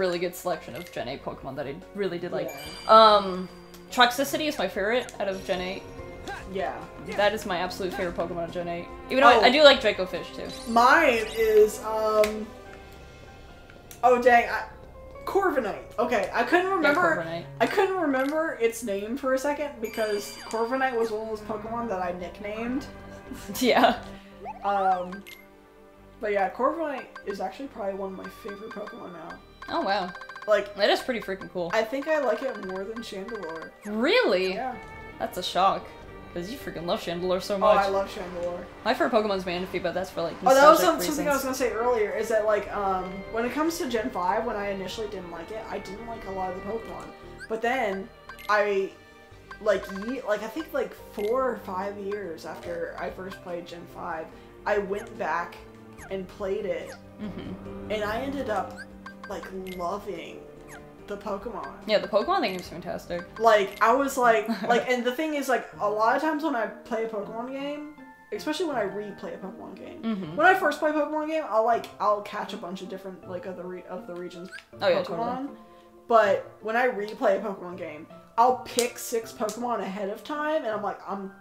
really good selection of Gen 8 Pokemon that I really did like. Yeah. Toxicity is my favorite out of Gen 8. Yeah. That is my absolute favorite Pokemon of Gen 8. Even though I do like Draco Fish too. Mine is, oh dang, Corviknight. Okay, I couldn't remember. Corviknight. I couldn't remember its name for a second because Corviknight was one of those Pokemon that I nicknamed. Yeah. But yeah, Corviknight is actually probably one of my favorite Pokemon now. Oh wow. Like, that is pretty freaking cool. I think I like it more than Chandelure. Really? Yeah. That's a shock. Because you freaking love Chandelure so Oh, much. I love Chandelure. My favorite Pokemon's Manaphy, but that's for like Oh, that was nostalgic something I was reasons. gonna say earlier, is that like, when it comes to Gen 5, when I initially didn't like it, I didn't like a lot of the Pokemon. But then, I think like 4 or 5 years after I first played Gen 5, I went back and played it, and I ended up, like, loving the Pokemon. Yeah, the Pokemon thing is fantastic. Like, I was like, and the thing is, like, a lot of times when I play a Pokemon game, especially when I replay a Pokemon game, when I first play a Pokemon game, I'll catch a bunch of different, like, of the region's Oh, yeah, Pokemon. totally. But when I replay a Pokemon game, I'll pick 6 Pokemon ahead of time, and I'm like, I'm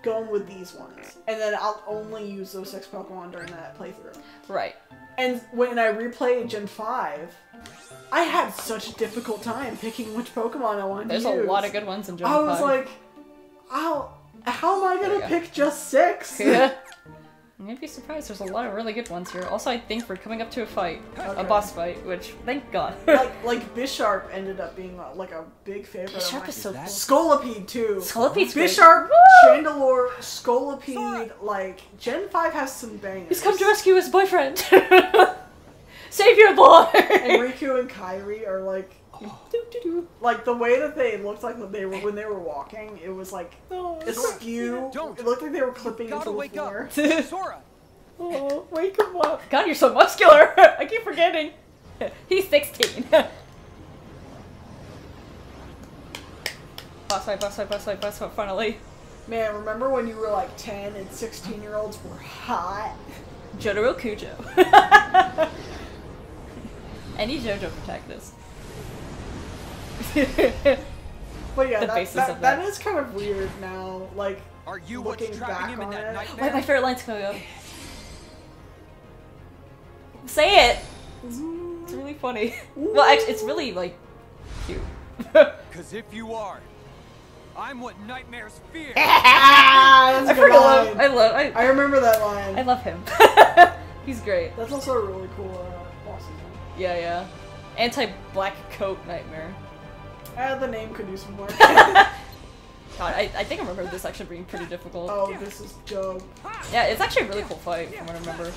going with these ones. And then I'll only use those 6 Pokemon during that playthrough. Right. And when I replayed Gen 5, I had such a difficult time picking which Pokemon I wanted to use. There's a lot of good ones in Gen 5. I was like, how am I gonna pick just 6? Yeah. You'd be surprised, there's a lot of really good ones here. Also, I think we're coming up to a fight. Okay. A boss fight, which, thank god. like Bisharp ended up being like a big favorite of Bisharp mine. is so cool. Scolipede too. Scolipede's great. Bisharp, Chandelure, Scolipede, like, Gen 5 has some bangers. He's come to rescue his boyfriend! Save your boy! And Riku and Kairi are like, like the way that they looked like when they were walking, it was like askew. It looked like they were clipping into the floor. Sora! Oh, wake him up. God, you're so muscular! I keep forgetting. He's 16. Boss fight, finally. Man, remember when you were like 10 and 16-year-olds were hot? Jotaro Kujo. Any JoJo protagonist. But yeah, The faces of that is kind of weird now, like, Are you looking what's trapping back him in on that it. nightmare? Wait, my favorite line's coming up. Say it! It's really funny. Well, actually, it's really, like, cute. Cause if you are, I'm what nightmares fear. That's a I good freaking line. love, I remember that line. I love him. He's great. That's also a really cool boss design. Yeah. Anti-black coat nightmare. The name could use some work. God, I think I remember this actually being pretty difficult. Oh, this is dope. Yeah, it's actually a really cool fight from what I remember.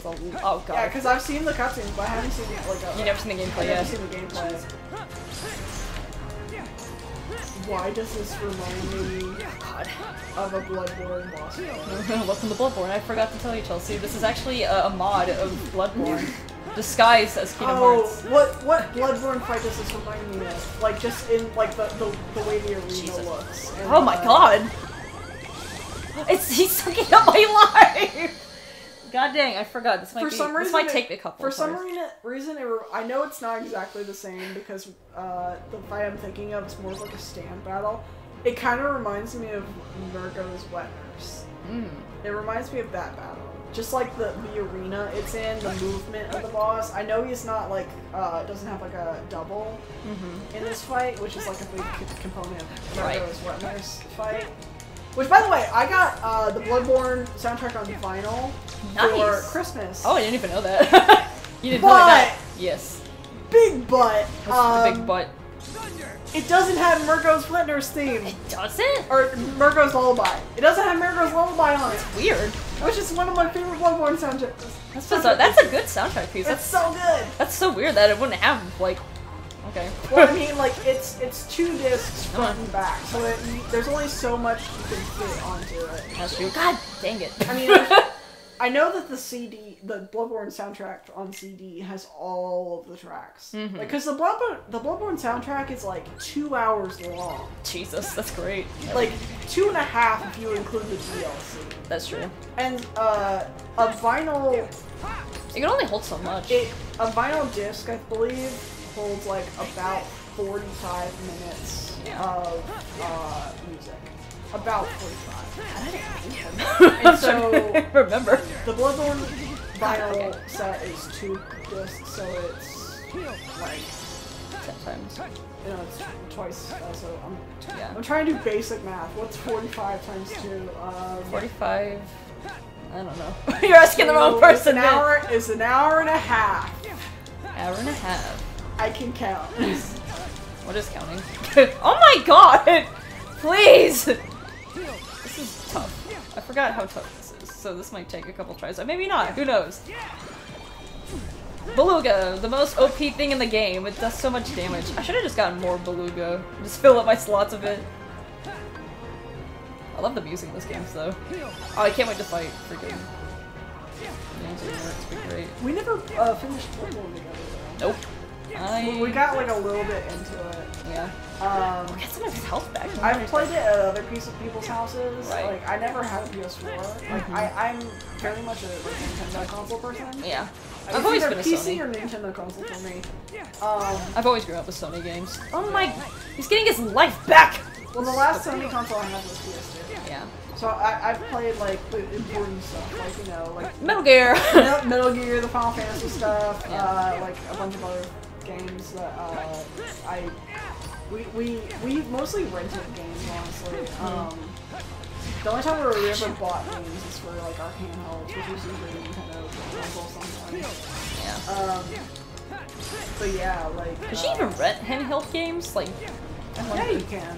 Oh god. Yeah, because I've seen the cutscenes, but I haven't seen like You never seen the gameplay I've yet? never seen the gameplay. Why does this remind me of a Bloodborne boss fight? Welcome to Bloodborne. I forgot to tell you, Chelsea. This is actually a mod of Bloodborne, disguised as Kingdom Hearts. What Bloodborne fight does this remind me of? Like, just in, like, the way the arena looks. And, Oh my god! He's sucking up my life! God dang, I forgot. This might take me a couple For of some hours. reason, I know it's not exactly the same because the fight I'm thinking of is more of like a stand battle. It kind of reminds me of Murgo's Wet Nurse. It reminds me of that battle. Just like the arena it's in, the movement of the boss. I know he's not like, doesn't have like a double in this fight, which is like a big component of Murgo's Wet Nurse fight. Which, by the way, I got the Bloodborne soundtrack on vinyl for Christmas. Oh, I didn't even know that. You didn't know that? Yes. Big butt. What's the big butt? It doesn't have Murgo's Flintner's theme. It doesn't? Or Murgo's Lullaby. It doesn't have Murgo's Lullaby on it. Weird. Which is one of my favorite Bloodborne soundtracks. That's bizarre. That's a good soundtrack piece. It's so good. That's so weird that it wouldn't have, like... Okay. Well, I mean, like, it's 2 discs front and back, so there's only so much you can fit onto it. That's true. God dang it. I mean, I know that the Bloodborne soundtrack on CD has all of the tracks. Like, cause the Bloodborne soundtrack is like 2 hours long. Jesus, that's great. Like 2.5 if you include the DLC. That's true. And a vinyl, You can only hold so much. a vinyl disc, I believe, holds like about 45 minutes of music. About 45. And so, remember. the Bloodborne vinyl set is 2 discs, so it's like 10 times. you know, it's twice. So Yeah. I'm trying to do basic math. What's 45 times 2? 45. I don't know. You're asking the wrong person. It's an hour and a half. Hour and a half. I can count. What is counting? Oh my god! Please! This is tough. I forgot how tough this is, so this might take a couple tries. Maybe not, who knows? Beluga, the most OP thing in the game. It does so much damage. I should have just gotten more Beluga. Just fill up my slots of it. I love the music in this game, though. Oh, I can't wait to fight freaking. It's been great. We never finished Bloodborne together, though. Nope. We got like a little bit into it. Yeah. Get some of his health back. I've played it at other people's houses. Right. Like, I never had a PS4. Like, I'm very much a Nintendo console person. Yeah. I've I've always been a PC Sony. or Nintendo console for me. I've always grown up with Sony games. Oh my! He's getting his life back! Well, the last Sony console I had was PS2. Yeah. So I've played like the important stuff, like, you know, like Metal Gear! Metal Gear, the Final Fantasy stuff, Yeah. like a bunch of other games that we mostly rented games, honestly. The only time where we ever bought games is for like our handhelds, which is usually Nintendo console sometimes. Yeah. But yeah, like. Did you even rent handheld games? Like, Yeah, you can.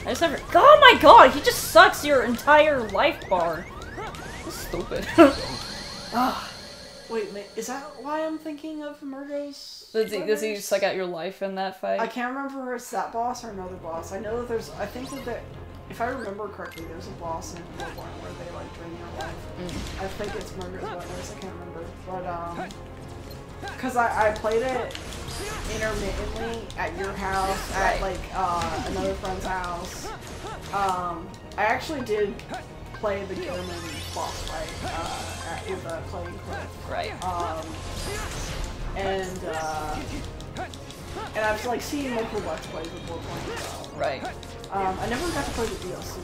I just never. Oh my god! He just sucks your entire life bar. That's stupid. Wait, is that why I'm thinking of Murgo's? Does he suck out your life in that fight? I can't remember if it's that boss or another boss. I know that there's. I think that if I remember correctly, there's a boss in Bloodborne where they like drain your life. I think it's Murgo's Witness. I can't remember, but because I played it intermittently at your house, at like another friend's house. I actually did play the German boss fight with a playing clip. Right. And I've like seen multiple Let's Plays with Bloodborne as well. Right. I never got to play the DLC.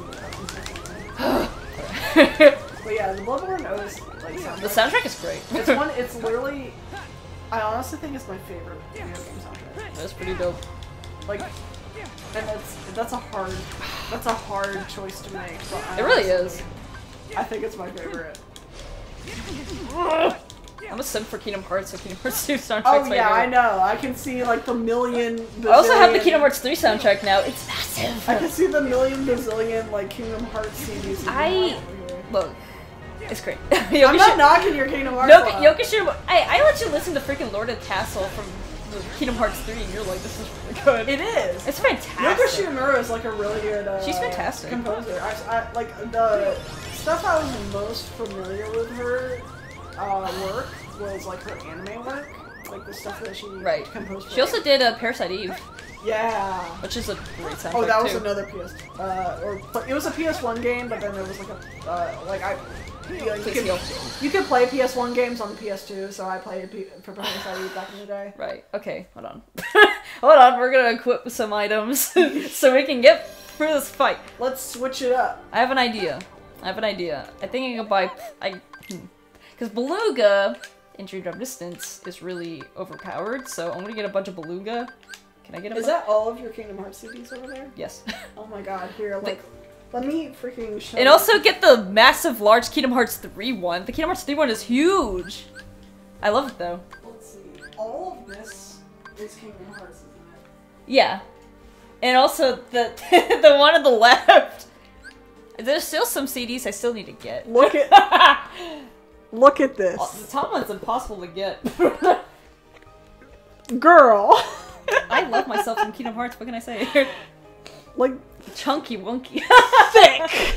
But yeah, the Bloodborne OS like soundtrack. The soundtrack is great. It's literally. I honestly think it's my favorite video game soundtrack. That's pretty dope. Like, and that's a hard choice to make. But It really is. I think it's my favorite. I'm a simp for Kingdom Hearts, so Kingdom Hearts 2 soundtrack's Oh my yeah, I favorite. know. I can see like the million. I also have the bazillion- Kingdom Hearts 3 soundtrack now. It's massive. I can see the million bazillion like Kingdom Hearts CDs. Look, it's great. I'm not knocking your Kingdom Hearts. No, Yokishiro, I let you listen to freaking Lord of the Castle from the Kingdom Hearts 3 and you're like, this is really good. It is. It's fantastic. Yoko Shimomura is like a really good She's fantastic. composer. I like the stuff I was most familiar with her work was like her anime work, like the stuff that she composed. She also did Parasite Eve, yeah, which is a great soundtrack oh, that was too. another but it was a PS1 game, but then there was like a you could play PS1 games on the PS2, so I played for Parasite Eve back in the day. Right. Okay. Hold on. Hold on. We're gonna equip some items so we can get through this fight. Let's switch it up. I have an idea. I think I can buy. Because Beluga in Dream Drop Distance is really overpowered, so I'm gonna get a bunch of Beluga. Can I get a? Is that all of your Kingdom Hearts CDs over there? Yes. Oh my god! Here, like. Let me freaking show And you. also get the massive, large Kingdom Hearts 3 one. The Kingdom Hearts 3 one is huge. I love it though. Let's see. All of this is Kingdom Hearts, isn't it? Yeah. And also the the one on the left. There's still some CDs I still need to get. Look at look at this, The top one's impossible to get. girl. I love myself in Kingdom Hearts. What can I say? Like Chunky wonky. thick.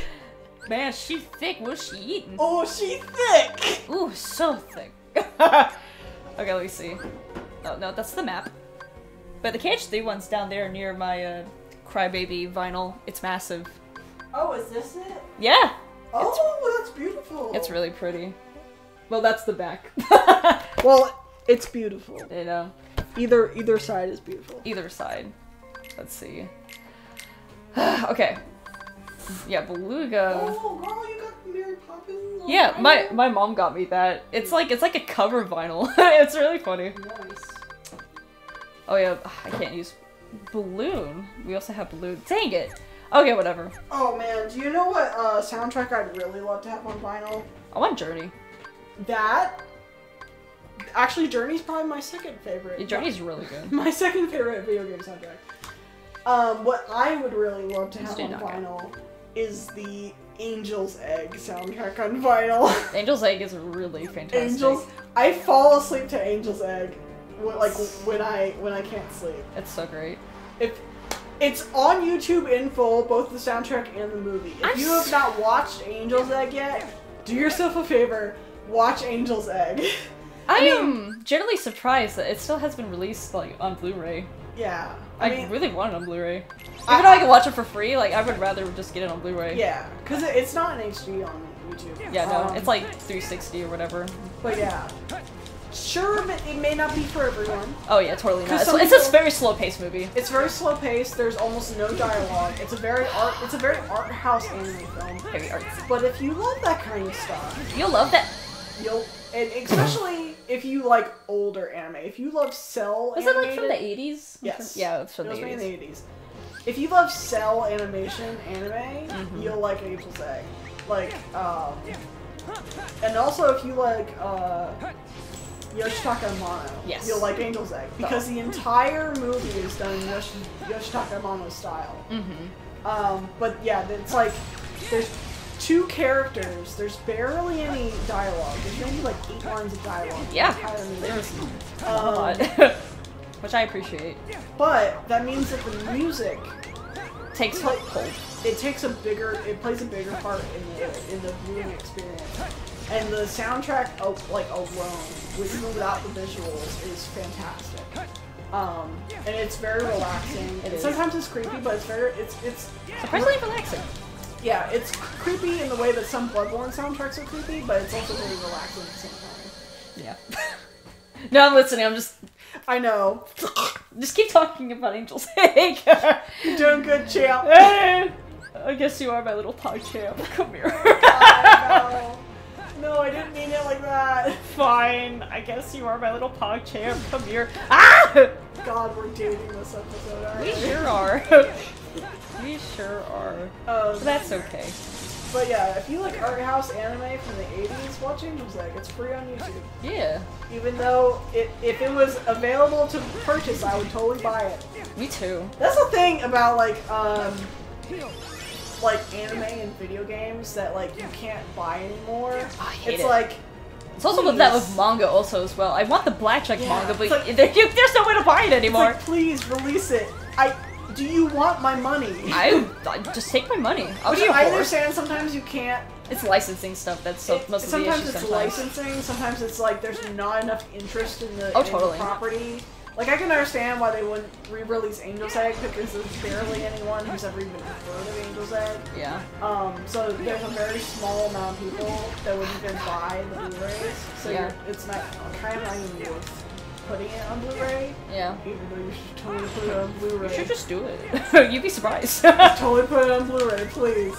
Man, she thick. What's she eating? Oh, she's thick. Ooh, so thick. Okay, let me see. Oh, no, that's the map. But the KH3 one's down there near my Crybaby vinyl. It's massive. Oh, is this it? Yeah. Oh, that's beautiful. It's really pretty. Well, that's the back. Well, It's beautiful. You know, Either side is beautiful. either side. Let's see. Okay. Yeah, Beluga. Oh, girl, you got Mary Poppins. on Yeah, vinyl? my mom got me that. It's like a cover vinyl. It's really funny. Nice. Oh yeah, I can't use Balloon. We also have Balloon. Dang it. Okay, whatever. Oh man, do you know what soundtrack I'd really love to have on vinyl? I want Journey. That. Actually, Journey's probably my second favorite. Yeah, Journey's really good. My second favorite video game soundtrack. What I would really love to have Stay on knocked vinyl is the Angel's Egg soundtrack on vinyl. Angel's Egg is really fantastic. I fall asleep to Angel's Egg, like when I can't sleep. It's so great. If it's on YouTube in full, both the soundtrack and the movie. If you have not watched Angel's Egg yet, do yourself a favor, watch Angel's Egg. I am generally surprised that it still has been released like on Blu-ray. Yeah, I really want it on Blu-ray. Even though I can watch it for free, like I would rather just get it on Blu-ray. Yeah, because it's not in HD on YouTube. Yeah, no, it's like 360 or whatever. But yeah. Sure, but it may not be for everyone. Oh yeah, totally not. some It's a people- very slow-paced movie. It's very slow paced. There's almost no dialogue. It's a very art house anime film. Very artsy. But if you love that kind of stuff, You'll love that. and especially if you like older anime, if you love cell Was it like animated, from the 80s? Yes. Yeah, it's from It was the made 80s. in the 80s. If you love cell animation anime, Mm-hmm. you'll like Angel's Egg. Like, and also if you like Yoshitaka Amano, Yes. you'll like Angel's Egg because the entire movie is done in Yoshitaka Amano style. Mm-hmm. But yeah, it's like there's two characters. There's barely any dialogue. There's maybe like 8 lines of dialogue. in the Yeah. entire movie. There's a Um, lot. Which I appreciate. But that means that the music Takes like, hold. it plays a bigger part in the viewing experience. And the soundtrack like alone, without the visuals, is fantastic. And it's very relaxing. It is. Sometimes it's creepy, but it's Surprisingly relaxing. yeah, it's creepy in the way that some Bloodborne soundtracks are creepy, but it's also very relaxing at the same time. Yeah. No, I'm listening. I'm I know. just keep talking about Angel's Egg. You're doing good, champ. I guess you are my little pog champ. Come here. No, I didn't mean it like that. Fine. I guess you are my little pog champ. Come here. Ah! God, we're dating this episode, aren't We we? sure are. We sure are. But that's okay. But yeah, if you like art house anime from the 80s, watch Angel's Egg. It's free on YouTube. Yeah. Even though if it was available to purchase, I would totally buy it. Me too. That's the thing about like anime and video games that like you can't buy anymore. I hate It's it. like It's also with that with please. manga also as well. I want the Blackjack Yeah, manga, but it's like- there's no way to buy it it's anymore. like, please release it. Do you want my money? I just take my money. I'll Which be a I whore. understand sometimes you can't. It's licensing stuff that's most of the Sometimes issue. it's Sometimes licensing. Sometimes it's like there's not enough interest in the, Oh, in the totally. property. Like I can understand why they wouldn't re-release Angel's Egg because there's barely anyone who's ever even heard of Angel's Egg. Yeah. So there's a very small amount of people that would even buy the Blu-rays. So Yeah. it's not kind of not even worth putting it on Blu-ray. Yeah. Even though you should totally put it on You Blu-ray. should just do it. You'd be surprised. Totally put it on Blu-ray, please.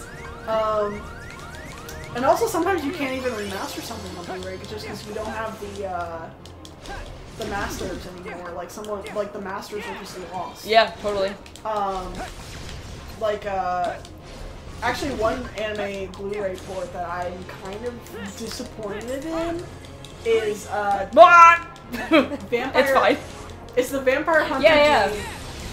And also sometimes you can't even remaster something on Blu-ray just because you don't have the masters anymore. Like the masters are just lost. Yeah, totally. Actually one anime Blu-ray port that I'm kind of disappointed in is What? Vampire. It's fine. It's the Vampire Hunter Yeah, D.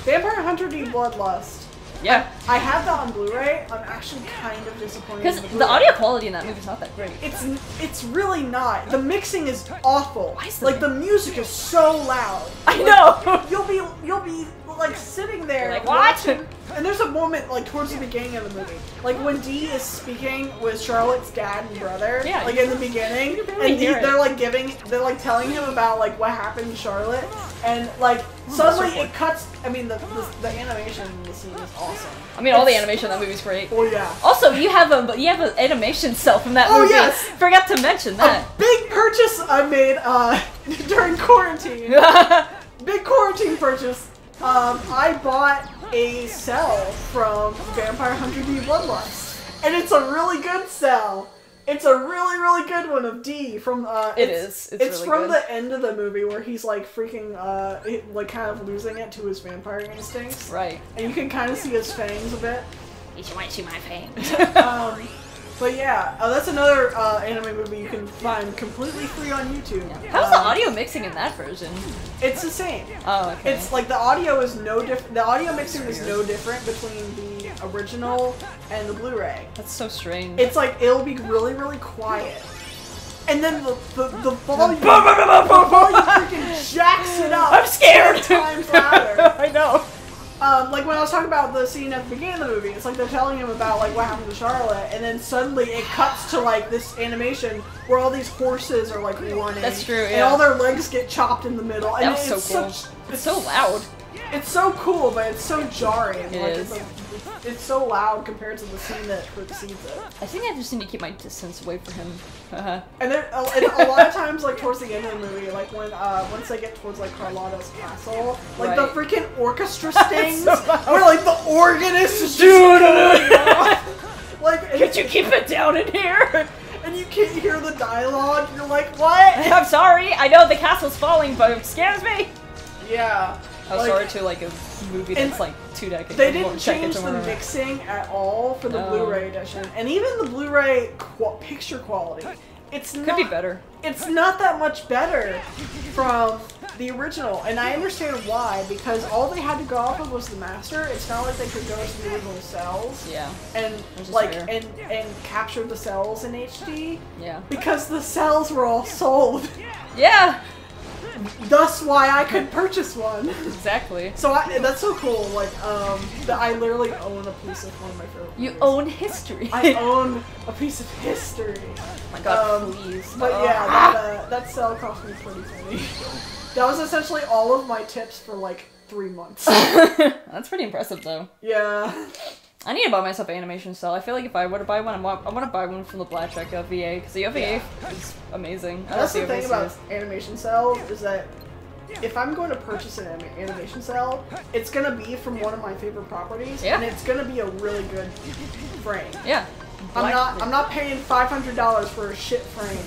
Vampire Hunter D Bloodlust. Yeah. I have that on Blu-ray. I'm actually kind of disappointed. Because in the Blu-ray. audio quality in that movie's not that great. It's really not. The mixing is awful. Why is the like the music is so loud. I know. You'll be like sitting there, Like, what? watching, and there's a moment like towards the beginning of the movie, like when Dee is speaking with Charlotte's dad and brother, Yeah, like in the beginning, barely and hear it. they're like telling him about like what happened to Charlotte, and like suddenly so it cuts. I mean, the animation in the scene is awesome. I mean, all the animation in that movie's great. Oh yeah. Also, you have an animation cell from that Oh, movie. yes. Forgot to mention that. A big purchase I made during quarantine. Big quarantine purchase. I bought a cell from Vampire Hunter D Bloodlust, and it's a really good cell. It's a really, really good one of D from. It's It's really from good. the end of the movie where he's like freaking like kind of losing it to his vampire instincts, Right. and you can kind of see his fangs a bit. You might see my fangs. But yeah, that's another anime movie you can find completely free on YouTube. How's the audio mixing in that version? It's the same. Oh, okay. It's like the audio is no different. The audio mixing is no different between the original and the Blu-ray. That's so strange. It's like it'll be really, really quiet, and then the volume freaking jacks it up. I'm scared. 10 times louder. I know. Like when I was talking about the scene at the beginning of the movie, it's like they're telling him about like what happened to Charlotte, and then suddenly it cuts to like this animation where all these horses are like running. That's true, And yeah. all their legs get chopped in the middle. And That was so cool. It's so loud. It's so cool, but it's so jarring. It like, is. It's so loud compared to the scene that precedes it. I think I just need to keep my distance away from him. And then a lot of times, like towards the end of the movie, like when once they get towards like Carlotta's castle, like the Right. freaking orchestra stings, so loud. where like the organist is just Dude. going off. Like, Could you keep it down in here? and you can't hear the dialogue. You're like, what? I'm sorry. I know the castle's falling, but it scares me. Yeah. I was sorry to like a movie and that's like 2 decades. They or more didn't change decades or the whatever. mixing at all for the No. Blu-ray edition, and even the Blu-ray picture quality. It's Could not, be better. It's not that much better from the original, and I understand why, because all they had to go off of was the master. It's not like they could go to the original cells Yeah. and Which is like fair. and capture the cells in HD, Yeah. because the cells were all sold. Yeah. Thus, why I could purchase one. Exactly. So that's so cool. Like, that I literally own a piece of one of my favorite. You movies. own history. I own a piece of history. Oh my god, please. But yeah, that sale cost me pretty penny. That was essentially all of my tips for like 3 months. That's pretty impressive, though. Yeah. I need to buy myself an animation cell. I feel like if I were to buy one, I want to buy one from the Blackjack VA, because the OVA is amazing. I That's love the OVA thing about series. animation cells is that if I'm going to purchase an animation cell, it's gonna be from one of my favorite properties, Yeah. and it's gonna be a really good frame. Yeah. I'm not paying $500 for a shit frame.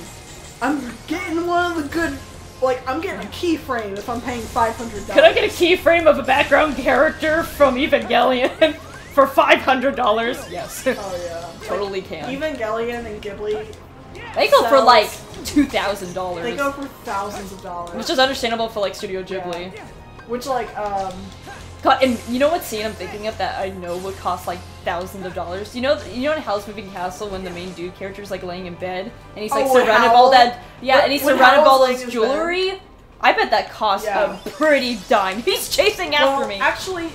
I'm getting one of the good. Like, I'm getting a keyframe if I'm paying $500. Could I get a keyframe of a background character from Evangelion for $500? Yes. Oh yeah. Totally can. Evangelion and Ghibli, They go for cells- like $2,000. they go for thousands of dollars. Which is understandable for like Studio Ghibli. Which like God, and you know what scene I'm thinking of that I know would cost like thousands of dollars? You know in Howl's Moving Castle when the main dude character's like laying in bed and he's like Oh, when surrounded by all Howl- that and he's when surrounded by all Howl's laying this in jewelry. I bet that cost Yeah. a pretty dime. He's chasing after well, me. actually,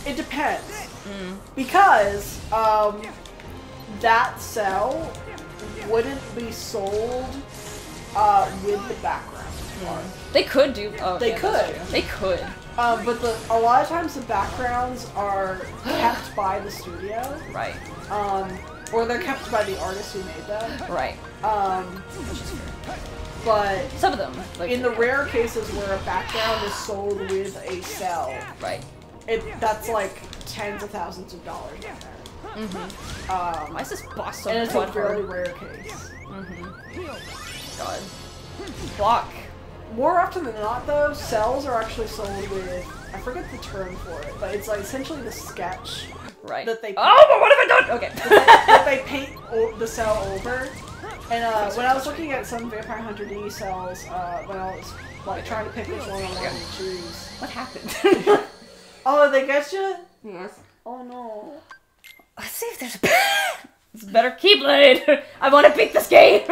it depends because that cell wouldn't be sold with the background. They could do. Oh, They yeah, that's could. true. They could. But a lot of times the backgrounds are kept by the studio, Right. or they're kept by the artist who made them. Right. But Some of them. Like, in the rare cases where a background is sold with a cell, Right. that's like tens of thousands of dollars in there. Why is this boss so And it's a butt very hard? rare case. God. Block. More often than not, though, cells are actually sold with, I forget the term for it, but it's like essentially the sketch Right. that they Oh, but what have I done? Okay. that they paint the cell over. And when I was looking at some Vampire Hunter D cells, when I was like trying to pick which one I wanted to choose. What happened? Oh, they get you? Yes. Oh no. Let's see if there's a It's better Keyblade! I want to beat this game!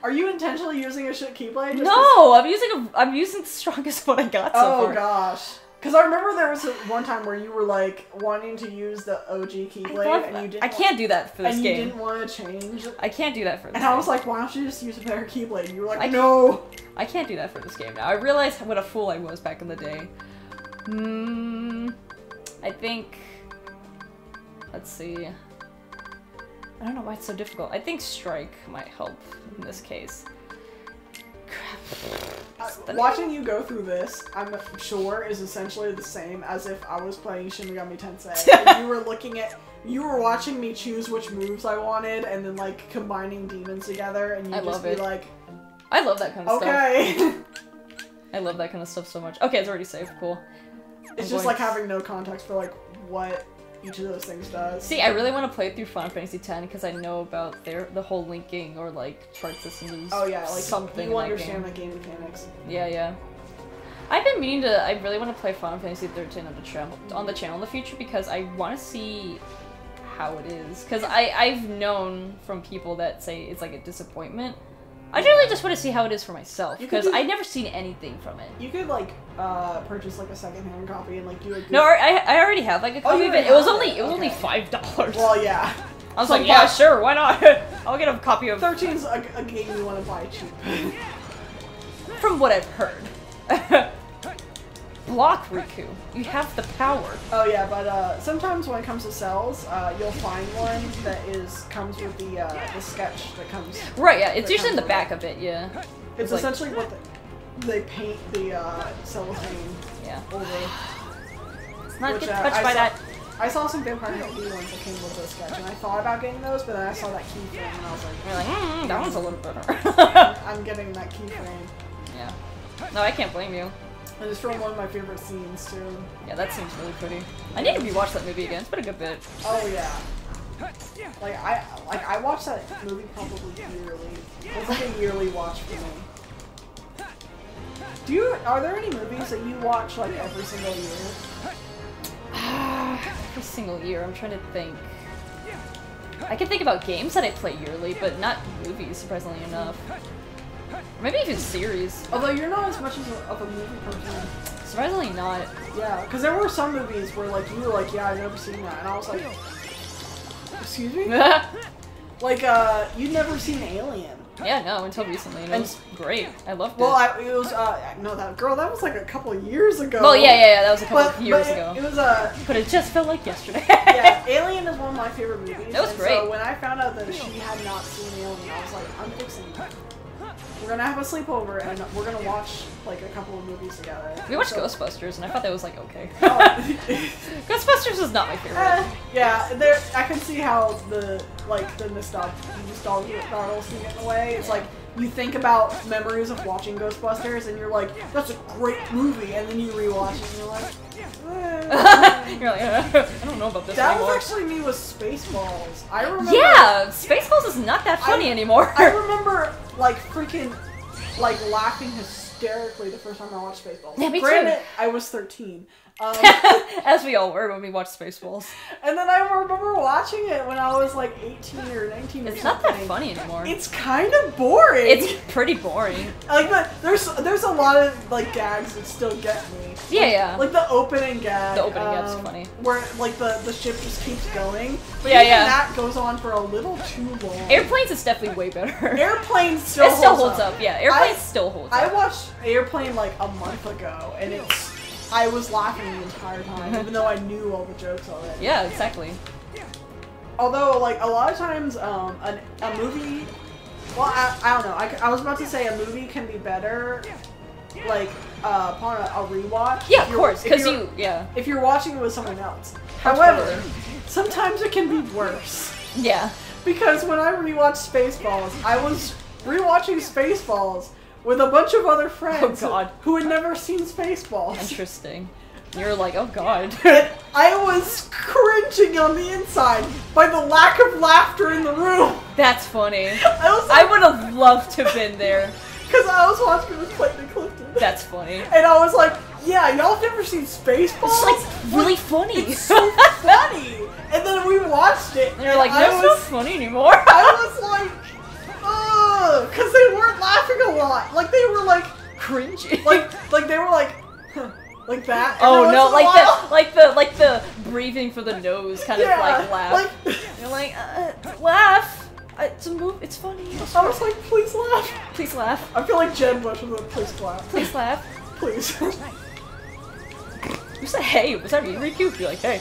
Are you intentionally using a shit Keyblade? No! I'm using the strongest one I got so Oh far. gosh. Because I remember there was one time where you were like wanting to use the OG Keyblade and you didn't. I can't do that for this and game. you didn't want to change. I can't do that for this And game. I was like, why don't you just use a better Keyblade? And you were like, no. I can't do that for this game now. I realized what a fool I was back in the day. I think... Let's see. I don't know why it's so difficult. I think Strike might help in this case. Crap. Watching you go through this, I'm sure, is essentially the same as if I was playing Shin Megami Tensei. And you were watching me choose which moves I wanted, and then like combining demons together, and you just be like, I love that kind of stuff. okay. I love that kind of stuff so much. Okay, it's already saved. Cool. It's just like having no context for like what each of those things does. See, I really want to play through Final Fantasy X because I know about the whole linking or like chart systems. Oh yeah, like something. You understand the game mechanics. Yeah. I've been meaning to. I really want to play Final Fantasy 13 on the channel in the future because I want to see how it is. Because I've known from people that say it's like a disappointment. I really just want to see how it is for myself because I've never seen anything from it. You could like purchase like a secondhand copy and like do a good... No, I already have like a copy of it. It was only $5. Well, yeah. I was like, yeah, sure, why not? I'll get a copy of... 13's a game you want to buy cheap. From what I've heard. Block Riku. You have the power. Oh yeah, but sometimes when it comes to cells, you'll find one that comes with the sketch that comes. Right, yeah, it's usually in the back of it, yeah. It's like, essentially what they paint the cellophane over. It's not get touched by that. I saw some Vampire Hunter ones that came with the sketch, and I thought about getting those, but then I saw that keyframe, and I was like, you're like, that one's a little better. I'm getting that keyframe. Yeah. No, I can't blame you. And it's from one of my favorite scenes too. Yeah, that seems really pretty. I need to rewatch that movie again. It's been a good bit. Oh yeah. Like I watch that movie probably yearly. It's like a yearly watch for me. Are there any movies that you watch like every single year? Every single year, I'm trying to think. I can think about games that I play yearly, but not movies, surprisingly enough. Or maybe even series. Although you're not as much of a movie person. Surprisingly not. Yeah, because there were some movies where like you were like, yeah, I've never seen that, and I was like, excuse me? Like, you'd never seen Alien. Yeah, no, until recently, and it was great. I loved it. Well, it was, no, that was like a couple of years ago. Well, yeah, that was a couple of years ago. It was, but it just felt like yesterday. Yeah, Alien is one of my favorite movies. It was great. So when I found out that she had not seen Alien, I was like, I'm fixing that. We're gonna have a sleepover, and we're gonna watch, like, a couple of movies together. We watched Ghostbusters, and I thought that was, like, okay. Oh. Ghostbusters was not my favorite. Yeah, I can see how the nostalgia battles can get in the way. It's like, you think about memories of watching Ghostbusters, and you're like, that's a great movie, and then you rewatch it, and you're like, You're like, I don't know about this that anymore. was actually me with Spaceballs. I remember. Yeah, Spaceballs is not that funny anymore. I remember, like, freaking, like, laughing hysterically the first time I watched Spaceballs. Yeah, me Granted, too. I was 13. As we all were when we watched Spaceballs. And then I remember watching it when I was like 18 or 19 or something. It's not that funny anymore. It's kind of boring. It's pretty boring. Like, there's a lot of, like, gags that still get me. Yeah. Like the opening gag. The opening gag's funny. Where, like, the ship just keeps going. But yeah. That goes on for a little too long. Airplanes is definitely way better. Airplanes still holds up. Yeah, Airplanes still holds up. I watched Airplane, like, a month ago, and I was laughing the entire time, even though I knew all the jokes already. Yeah, exactly. Although, like, a lot of times, a movie... Well, I don't know. I was about to say a movie can be better, like, upon a rewatch. Yeah, of course, because if you're watching it with someone else. However, sometimes it can be worse. Yeah. Because when I rewatched Spaceballs, I was rewatching Spaceballs with a bunch of other friends who had never seen Spaceballs. Interesting. You're like, oh god. And I was cringing on the inside by the lack of laughter in the room. That's funny. I would have loved to have been there. Because I was watching with Clayton Clifton. That's funny. And I was like, yeah, y'all have never seen Spaceballs? It's like really funny. It's so funny. And then we watched it. And you're like, that's not funny anymore. I was like, because they weren't laughing a lot. Like, they were like cringy. Like they were like, huh. Like that. Oh every no, once in a while. like the breathing for the nose kind of Yeah, like laugh. like- You're like, laugh. It's a move. It's funny. I was like, please laugh. Please laugh. I feel like Jeb Bush was like, please laugh. Please laugh. Please. You said hey. Was that me? Riku? You're like, hey.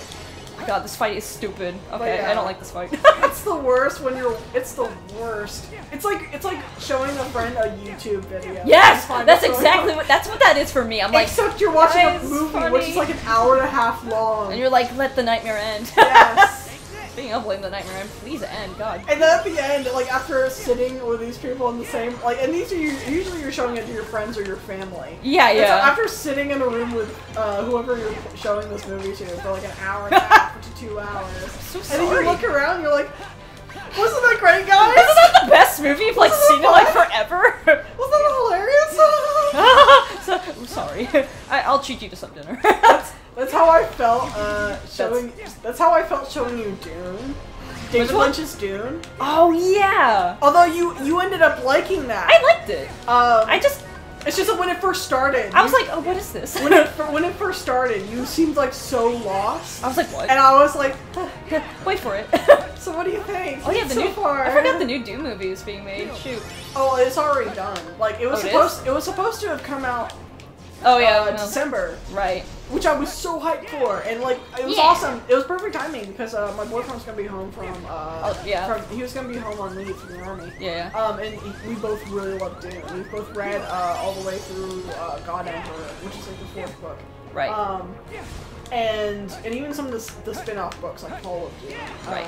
God, this fight is stupid. Okay, yeah. I don't like this fight. It's the worst when you're. It's the worst. It's like showing a friend a YouTube video. Yes, You find that's it really exactly funny. what that is for me. I'm like, Except you're watching a guys, movie funny. which is like an hour and a half long. and you're like, let the nightmare end. Yes. Speaking of letting the nightmare end, please end. God. And then at the end, like after sitting with these people in the same, like, and these are usually you're showing it to your friends or your family. Yeah, And so yeah. after sitting in a room with whoever you're showing this movie to for like an hour and a half to 2 hours, So and then you sorry. look around, you're like, wasn't that great, guys? Isn't that the best movie? You've like Wasn't seen it that like fun? forever. Wasn't that hilarious? So, I'm sorry. I'll treat you to some dinner. That's how I felt showing. That's how I felt showing you Dune. David Which one? Lynch's Dune. Oh yeah. Although you ended up liking that. I liked it. I just It's just that when it first started, I was like, oh, what is this? when it first started, you seemed like so lost, I was like, what? and I was like, Wait for it. so what do you think? Oh yeah, the so new. far? I forgot the new Doom movie is being made. Shoot. Oh, it's already done. Like it was Oh, it supposed. It was supposed to have come out Oh yeah. no. December, Right. which I was so hyped for, and like it was Yeah. awesome. It was perfect timing because my boyfriend was gonna be home from yeah. he was gonna be home on leave from the army. Yeah. And we both really loved Dune. We both read all the way through God Emperor, which is like the 4th book. Right. And even some of the spin-off books like Paul of Dune. Right.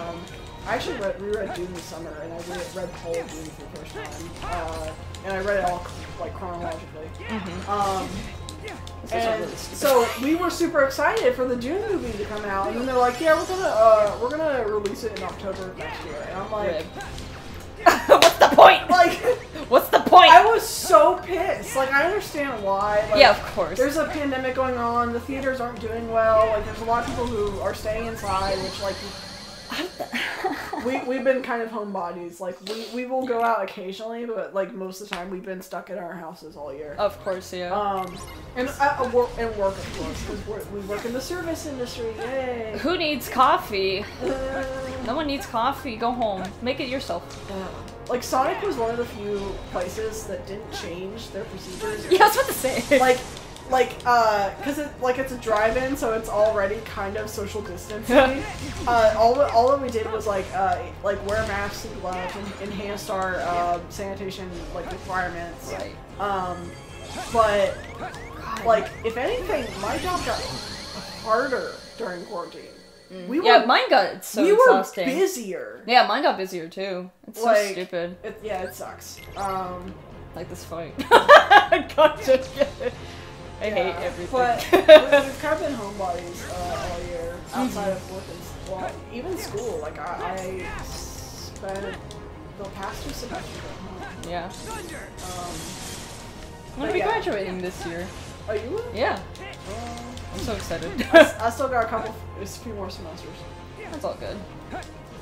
I actually reread Dune this summer, and I read Paul of Dune for the first time. And I read it all like chronologically. This is And really stupid. so we were super excited for the Dune movie to come out, and then they're like, "Yeah, we're gonna release it in October of next year." And I'm like, Rib. What's the point? like, What's the point? I was so pissed. Like, I understand why. Like, Yeah, of course. There's a pandemic going on. The theaters aren't doing well. Like, there's a lot of people who are staying inside, which like. We've been kind of homebodies. Like we will go out occasionally, but like most of the time we've been stuck in our houses all year. Of course, yeah. And work of course, because we work in the service industry. Yay! Who needs coffee? No one needs coffee. Go home. Make it yourself. Like Sonic was one of the few places that didn't change their procedures. Yeah, I was about to say. Cause it's a drive-in, so it's already kind of social distancing. All that we did was like wear masks and gloves and enhanced our sanitation like requirements. Right. But like if anything, my job got harder during quarantine. We Yeah, were mine got so we were exhausting. busier. Yeah, mine got busier too. It's so Like, stupid. It sucks. Like this fight. Gotcha. I hate everything. But we've kind of been homebodies all year, outside of work and well, even school. Like I spent the past 2 semesters at home. Yeah. I'm gonna but be yeah. graduating this year. Are you? Yeah. I'm so excited. I still got a few more semesters. That's all good.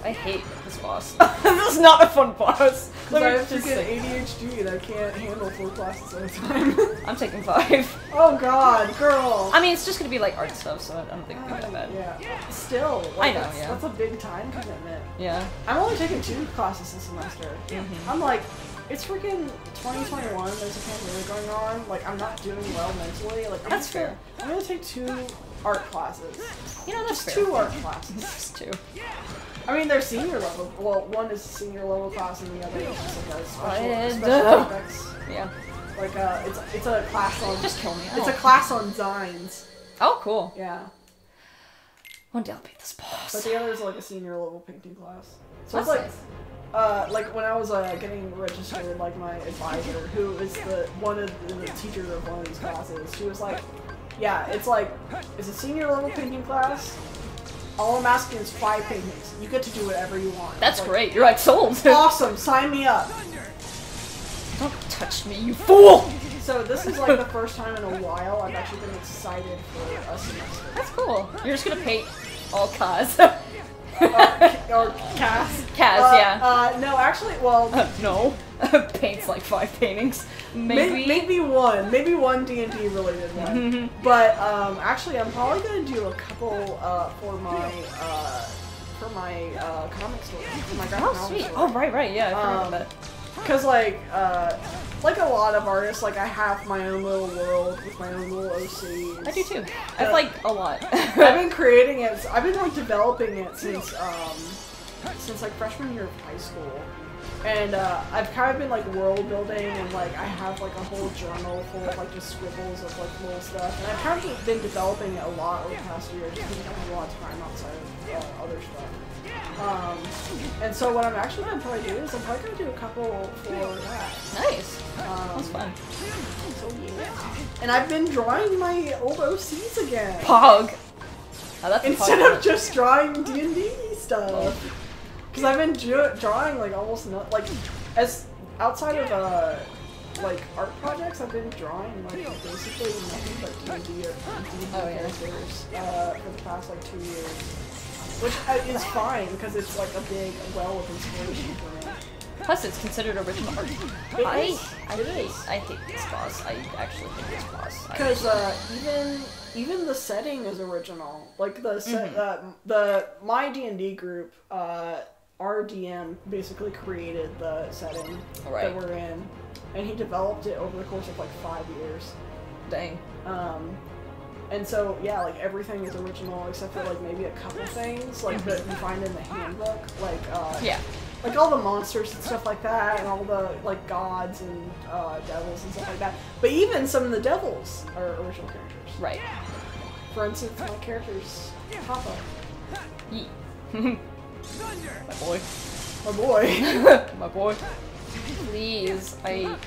I hate this boss. This is not a fun boss. Because I Let me have just freaking say. ADHD and I can't handle 4 classes at a time. I'm taking 5. Oh god, girl! I mean, it's just gonna be like art stuff, so I don't think it'll be that bad. Yeah. Still, I know, that's, yeah. that's a big time commitment. Yeah. I'm only taking 2 classes this semester. I'm like, it's freaking 2021. There's a pandemic going on. Like, I'm not doing well mentally. Like, That's fair. I'm gonna take 2 art classes. You know, that's Just fair. 2 art classes. Just 2. I mean, they're senior level. Well, one is a senior level class, and the other is just like a special What? topics. Yeah. Like, it's a class on. Just kill me. It's a class on designs. Oh, cool. Yeah. One day I'll beat this boss. But the other is like a senior level painting class. So That's it's like. nice. Like when I was getting registered, like my advisor, who is the teacher of one of these classes, she was like, "Yeah, it's a senior level painting class. All I'm asking is 5 paintings. You get to do whatever you want." That's Like, great. You're like sold. Awesome, sign me up. Don't touch me, you fool! So this is like the first time in a while I've actually been excited for a semester. That's cool. You're just gonna paint all cars. or Cass. Cass, yeah. No, actually, well, No. Paints like 5 paintings. Maybe. maybe one D&D related one. But actually, I'm probably gonna do a couple for my comic store, for my graphic Oh, novel sweet. store. Oh, right, yeah, I forgot about that. Cause like a lot of artists, like I have my own little world with my own little OCs. I do too. I have like a lot. I've been creating it. I've been like developing it since like freshman year of high school, and I've kind of been like world building, and like I have like a whole journal full of like just scribbles of like little stuff, and I've kind of been developing it a lot over the past year just because I have a lot of time outside of other stuff. And so what I'm actually gonna probably do is I'm probably gonna do a couple for that. Nice. That's fun. So yeah. And I've been drawing my old OCs again. Pog. Oh, that's Instead a pog. of just drawing D&D stuff. Because I've been drawing like almost like as outside of like art projects, I've been drawing like basically nothing but D&D or D&D characters for the past like 2 years. Which is fine because it's like a big well of inspiration for me. Plus, it's considered original art. It I is. hate this boss. I actually hate this boss. Because even the setting is original. Like the my D&D group, our DM basically created the setting that we're in, and he developed it over the course of like 5 years. Dang. And so yeah, like everything is original except for like maybe a couple things like that you find in the handbook, like like all the monsters and stuff like that, and all the like gods and devils and stuff like that. But even some of the devils are original characters. Right. For instance, my character's Papa. Yeet. My boy. My boy. My boy. Please,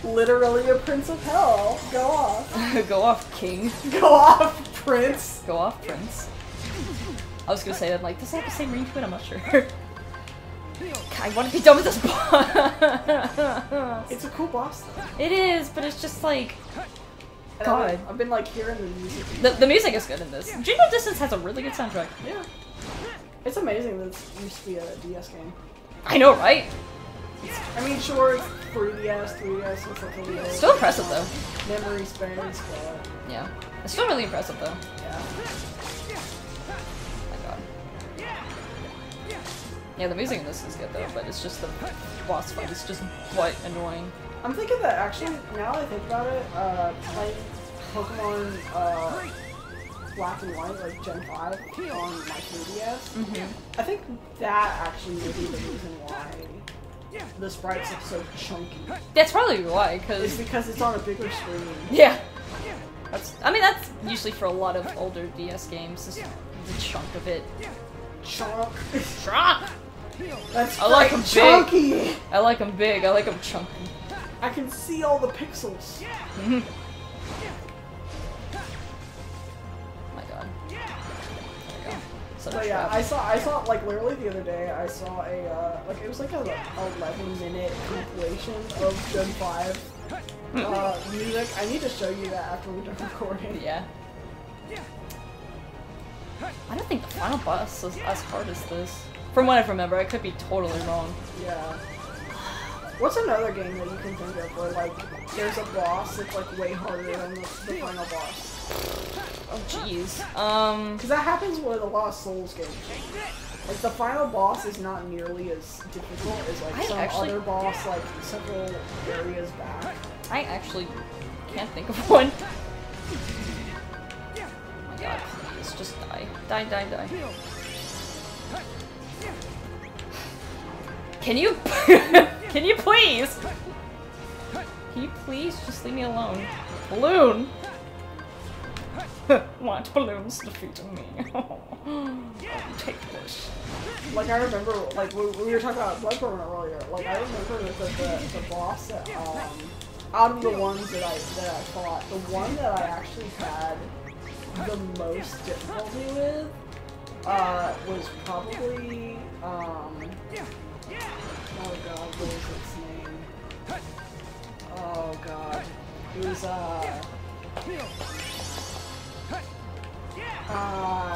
Literally a prince of hell. Go off. Go off, king. Go off, prince. Go off, prince. I was gonna say that, like, does it have the same ring to it? I'm not sure. I want to be done with this boss. It's a cool boss though. It is, but it's just like, God. I've been like hearing the music. The music is good in this. Juno Distance has a really good soundtrack. Yeah. It's amazing that it used to be a DS game. I know, right? I mean, sure, it's 3DS, and stuff like that. Still impressive though. Memory space, but Yeah. It's still really impressive though. yeah. My God. Yeah, the music in this is good though, but it's just the boss fight is just quite annoying. I'm thinking that actually, now that I think about it, playing Pokemon Black and White, like Gen 5, on my 3DS, I think that actually may be the reason why the sprites look so chunky. That's probably why, It's because because it's on a bigger screen. yeah, I mean that's usually for a lot of older DS games. Just the chunk of it. Chunk. Chunk. That's I like right, 'em big. chunky. I like them big. I like them chunky. I can see all the pixels. My God. There we go. Such So a yeah, trap. I saw like literally the other day I saw a like it was like a 11-minute compilation of Gen 5 music. I need to show you that after we're done recording. Yeah. I don't think the final boss is as hard as this. From what I remember, I could be totally wrong. Yeah. What's another game that you can think of where like there's a boss that's like way harder than the final boss? Oh jeez. Because that happens with a lot of Souls games. Like the final boss is not nearly as difficult as like some other boss like several areas back. I actually can't think of one. Oh my God, please just die. Die, die, die. Can you can you please? Can you please just leave me alone? Balloon! Want balloons defeating me? Take this. Like I remember, like we were talking about Bloodborne earlier. Like I remember that the boss that out of the ones that I fought, the one that I actually had the most difficulty with was probably oh god, what was its name? Oh god, it was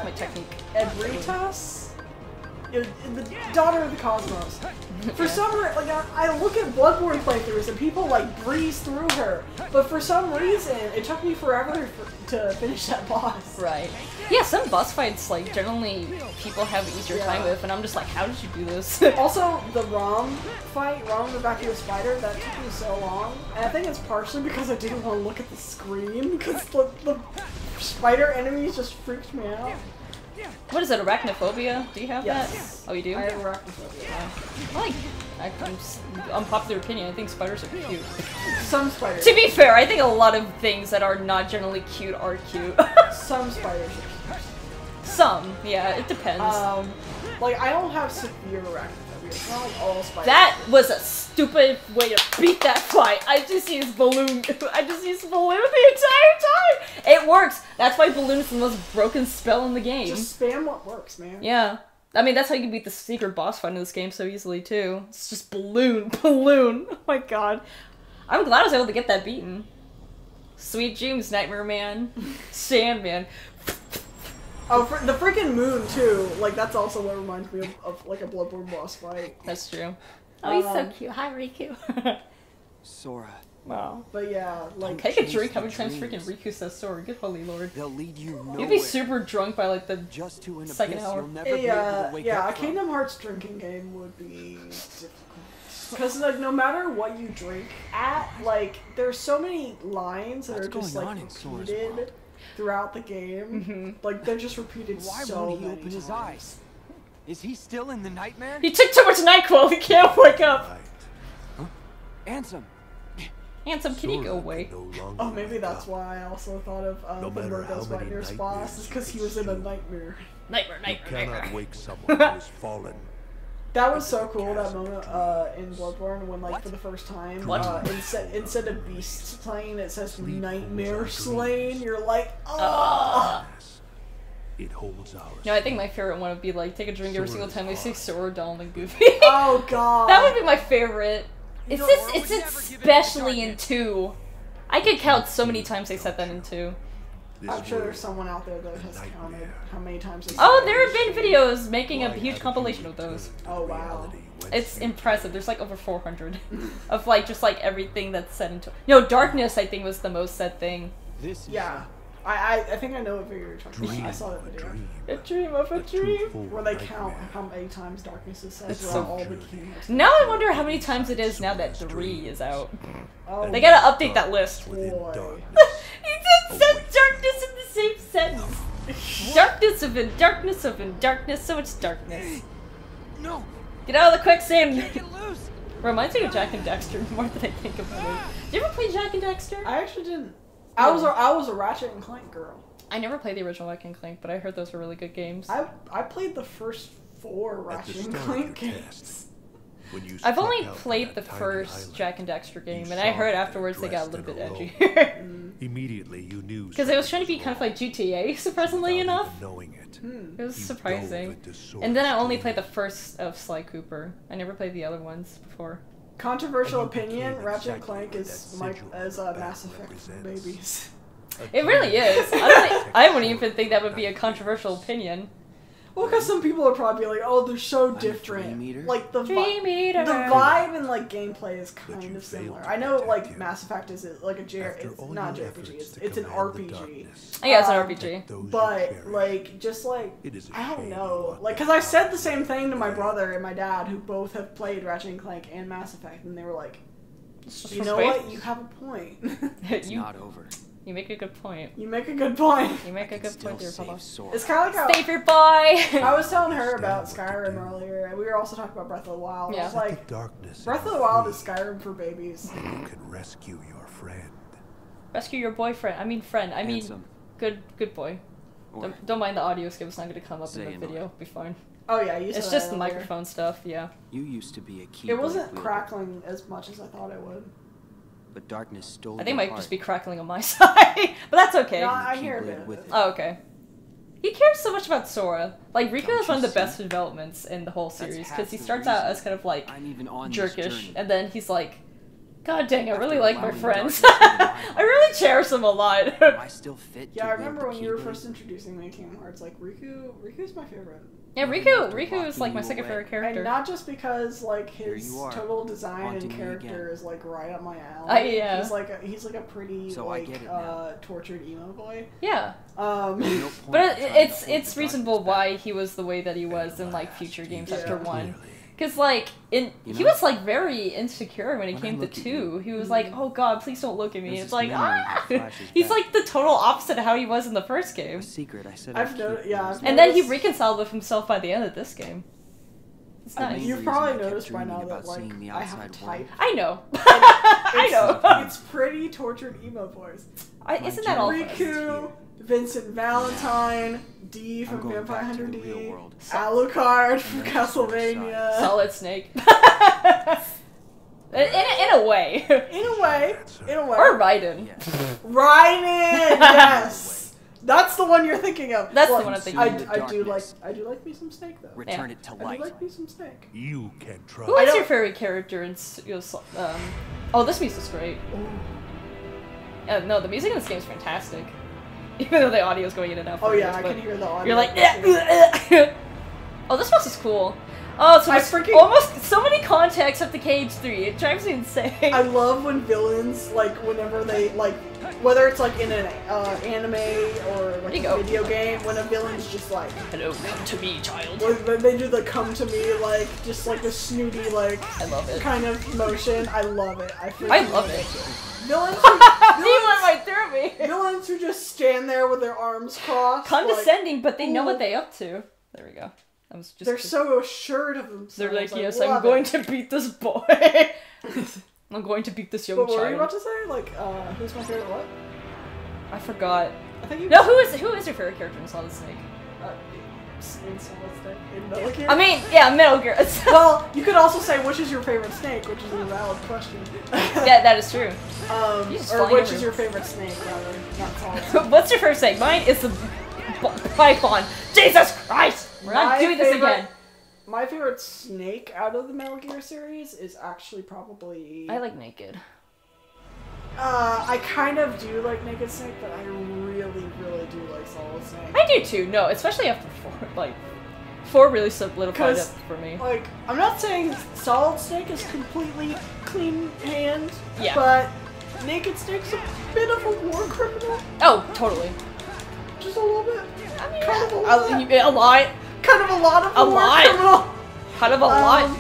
My technique. Ebritas? The daughter of the cosmos. For some reason, like I look at Bloodborne playthroughs and people like breeze through her, but for some reason it took me forever to finish that boss. Right. Yeah, some boss fights like generally people have an easier time with, and I'm just like, how did you do this? Also, the Rom fight, Rom the vacuous spider, that took me so long, and I think it's partially because I didn't want to look at the screen because the spider enemies just freaked me out. What is it, arachnophobia? Do you have Yes. that? Oh, you do? I have arachnophobia. Unpopular opinion, I think spiders are cute. Some spiders. To be fair, I think a lot of things that are not generally cute are cute. Some spiders. Some, yeah, it depends. Like I don't have severe arachnophobia. It's not like all spiders. That was a stupid way to beat that fight. I just used balloon. I just used balloon the entire time. It works. That's why balloon is the most broken spell in the game. Just spam what works, man. Yeah. I mean, that's how you can beat the secret boss fight in this game so easily, too. It's just balloon, balloon. Oh my god. I'm glad I was able to get that beaten. Sweet dreams, Nightmare Man. Sandman. Oh, the freaking moon too. Like that's also what reminds me of like a Bloodborne boss fight. That's true. Oh, he's so cute. Hi, Riku. Sora. Wow. But yeah, like Take a drink. How many times freaking Riku says sorry? Good holy lord. They'll lead you nowhere. You'd be super drunk by like the Just to an second abyss hour. you'll never be able to wake yeah, a up from. Kingdom Hearts drinking game would be difficult. Because like no matter what you drink at, like there's so many lines that What's are just going on like in Sora's repeated world? throughout the game. Like they're just repeated Why so won't he many open his times. eyes? Is he still in the nightmare? He took too much NyQuil. He can't wake up. Ansem. Handsome, can you go away? Oh, maybe that's why I also thought of No the matter Murdo's how many Nightmare's boss, nightmares is because he you was in a pursue. nightmare. Nightmare, You nightmare, cannot nightmare. wake someone who has fallen. That was so cool, that moment in Bloodborne when, like, for the first time, What? instead of Beast Slain, it says Nightmare Slain. You're like, oh! It holds ours. No, I think my favorite one would be like take a drink every single time they say Sora, Donald, and Goofy. Oh, God. That would be my favorite. It's know, just, Sora it's would never give in to especially in darkness. 2. I could count so many times they said that in 2. This I'm sure world there's someone out there that has counted nightmare. how many times they Oh, said there have it. been videos making a Why huge haven't compilation you of those. returned to Oh, wow. reality when It's you impressive. There's like over 400 of like just like everything that's said into. No, darkness I think was the most said thing. This is Yeah. I think I know what video you're talking about. dream I saw that of a video. dream. A dream of a A dream. truthful Where they count nightmare. how many times darkness is said It's throughout so all the true. Kingdom Hearts. Now I wonder how many times it is now that 3 is out. Oh, They gotta update that list. Within Boy. darkness. He just said darkness in the same sentence. Darkness of in darkness of in darkness, so much darkness. no. Get out of the quicksand! Get loose. Reminds me of Jack and Dexter more than I think about it. Did you ever play Jack and Dexter? I actually didn't. I was a Ratchet and Clank girl. I never played the original Jack and Clank, but I heard those were really good games. I played the first 4 At the Ratchet and start of Clank your games. test, when you I've struck only out played on the that tiny first island, Jack and Dexter game, you and I saw heard that afterwards they got a dressed little bit in a edgy. Immediately you knew Because it was trying to something be kind of like GTA, surprisingly without enough. even knowing it. It was You surprising. dove into Sora's And then I only dream. played the first of Sly Cooper. I never played the other ones before. Controversial And you opinion: became Ratchet and exactly Clank what is that my sigil as of a battle Mass Effect for represents. babies. A It really dream is. I wouldn't even think that would be a controversial opinion. Well, because some people would probably be like, "Oh, they're so a different." Dream Eater? Like the Dream Eater. the vibe and like gameplay is But kind you of failed similar. to I know like protect Mass Effect is like a JR, After it's all not your JRPG, efforts to it's an command the RPG. darkness, Yeah, it's an Um, RPG. those you But cherish, like just like it is a I don't shame know, you like because I said the same thing to my brother and my dad, who both have played Ratchet and Clank and Mass Effect, and they were like, It's just "You for know space. what? You have a point. It's you, not over. you make a good point. you make a good point." You make a good Still point there, save Papa. Sora. It's kind of like Save your boy! how I was telling her Understand about what to Skyrim do. earlier, and we were also talking about Breath of the Wild. I Yeah. was Let like, the darkness Breath of set the Wild is free. Skyrim for babies. You can rescue your friend. Rescue your boyfriend. I mean friend. I mean Handsome. good boy. Or Don't mind the audio skip. It's not going to come up in Say the annoying. video. Be fine. Oh yeah, you said It's that just the earlier. microphone stuff. Yeah. you used to be a key. It wasn't crackling as much as I thought it would. but darkness stole I think it your might just heart. be crackling on my side, but that's okay. No, And the I hear a Keyblade bit of with it. it. Oh, okay. He cares so much about Sora. Like, Riku Don't is one of you the best see? developments in the whole That's series, half because he the starts out reason as kind of like I'm even on this jerkish, journey. and then he's like, God dang, I After really like my allowing friends. darkness into my I really cherish them a lot. Am I still fit? Yeah, to I wield remember the when you were Keyblade? first introducing me to Kingdom Hearts, like Riku's my favorite. Yeah, Even Riku after is like locking my you second away. favorite And character. not just because like Here his you are, total design and haunting me character again. is like right up my alley. Yeah. He's like a pretty So I like get it now. tortured emo boy. Yeah. No point But in trying it's to hold it's the reasonable darkness back. why he was the way that he was in like future games Yeah. after 1. Clearly. Because like You he know, was like very insecure when it when I came to look at 2. you, He was like, "Oh God, please don't look at me." there's It's this like memory that ah. flashes He's back. like the total opposite of how he was in the first game. A secret I said I've I'd noticed- keep yeah, was I've And then he noticed- reconciled with himself by the end of this game. It's The main nice. You've reason probably I kept noticed by dreaming now that about like seeing the I have a outside world. type. I know. I know. It's pretty tortured emo boys. Isn't that all? dream- fun? Riku, Vincent Valentine, D I'm from going Vampire back to Hunter the D, real world. Alucard from And then Sword Castlevania. Solid Snake. in a way. In a way, Or Raiden. Yeah. Raiden, yes, that's the one you're thinking of. That's the Well, one I'm thinking I, of. I do like me some Snake though. Return it to I do light. like me some Snake. You can trust. Who I is don't- your favorite character in oh, this music's great. No, the music in this game is fantastic. Even though the audio's going in and out. for Oh yeah, years, I but can hear the audio. You're like, oh, this boss is cool. Oh, so I much, freaking- almost so many contacts up to KH3. It drives me insane. I love when villains, like, whenever they, like, whether it's, like, in an anime or, like, you a go. video game, when a villain's just, like, Hello, come to me, child. when they do the come to me, like, just, like, the snooty, like, I love it. kind of motion. I love it. I I love it. Villains He who, went right through me. villains who just stand there with their arms crossed. Condescending, but they know ooh. what they up to. There we go. I was just. They're so assured of themselves. They're like, I yes, love I'm going it. to beat this boy. I'm going to beat this young But what were you child. about to say? Like, who's my favorite what? I forgot. I think you. No, who is your favorite character in Solid Snake? In Solid Snake. In Metal Gear? I mean, yeah, Metal Gear. Well, you could also say which is your favorite snake, which is a valid question. yeah, that is true. You just Or flying which over. is your favorite snake, rather, not Solid Snake. What's your favorite snake? Mine is the Python. Jesus Christ! We're not My doing this favorite- again. My favorite snake out of the Metal Gear series is actually probably. I like Naked. I kind of do like Naked Snake, but I really, really do like Solid Snake. I do too. No, especially after 4. Like, 4 really solidified it 'Cause, for me. Like, I'm not saying Solid Snake is completely clean hand, Yeah. but Naked Snake's a bit of a war criminal. Oh, totally. Just a little bit. I mean, Kind of a a, lot. a lot. Kind of a lot of A war lot. criminal. Kind of a lot.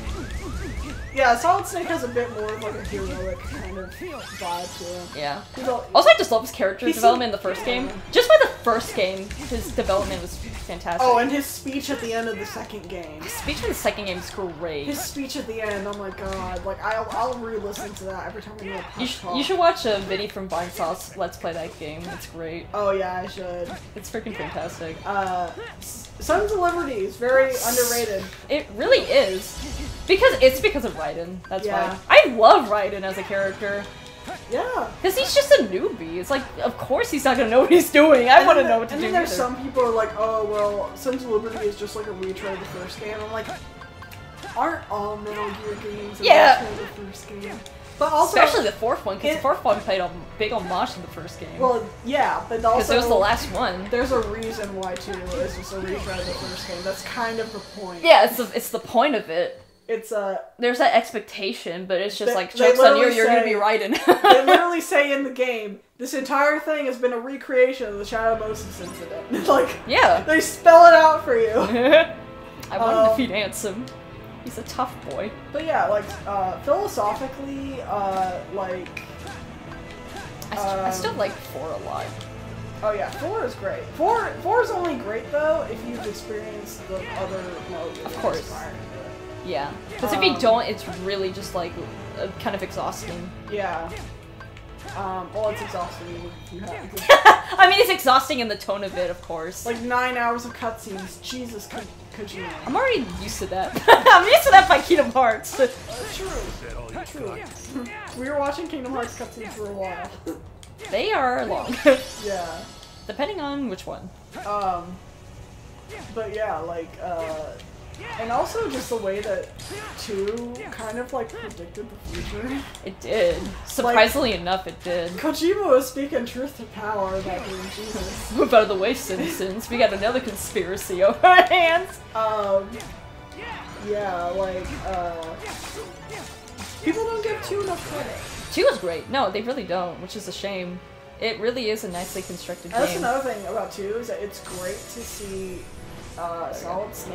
Yeah, Solid Snake has a bit more of like a heroic kind of vibe to him. Yeah. He's all- Also, I just love his character He's development in so- the first game. Just by the first game, his development was fantastic. Oh, and his speech at the end of the second game. speech in the second game is great. His speech at the end, oh my god, like I'll re-listen to that every time we do a You, pep talk. you should watch a Vinny from Vine Sauce Let's Play that game. It's great. Oh yeah, I should. It's freaking fantastic. Sons of Liberty is very underrated. It really is. Because of Raiden. That's Yeah. why. I love Raiden as a character. Yeah. Because he's just a newbie. It's like, of course he's not gonna know what he's doing. I want to know what to and do. then there's either. some people who are like, oh well, Sons of Liberty is just like a retry of the first game. I'm like, aren't all Metal Gear games a Yeah. retry of the first game? But also, Especially the fourth one, because it- the fourth one played a big homage to the first game. well, yeah, but Because also it was the last one. There's a reason why 2 is just a retry of the first game. That's kind of the point. Yeah, it's the point of it. It's There's that expectation, but it's just They- like, they joke's on you, literally you're gonna say- be Raiden. they literally say in the game, this entire thing has been a recreation of the Shadow Moses incident. Like, Yeah. they spell it out for you. I want to defeat Ansem. He's a tough boy. But yeah, like, philosophically, like... I still like 4 a lot. Oh yeah, 4 is great. 4 is only great, though, if you've experienced the other modes. Of course. prior to it. Yeah. Because if you don't, it's really just like kind of exhausting. Yeah. Well, it's exhausting if you have I mean, it's exhausting in the tone of it, of course. like 9 hours of cutscenes. Jesus, Kojima. I'm already used to that. I'm used to that by Kingdom Hearts. True. Is that all you True. got? We were watching Kingdom Hearts cutscenes for a while. They are long. Yeah. Depending on which one. But yeah, like, And also just the way that 2 kind of like predicted the future. It did. Surprisingly enough, it did. Kojima was speaking truth to power that game, Jesus. Move out of the way, citizens. We got another conspiracy on our hands. Yeah, like, people don't give 2 enough credit. 2 was great. No, they really don't, which is a shame. It really is a nicely constructed That's game. another thing about 2 is that it's great to see Solid Snake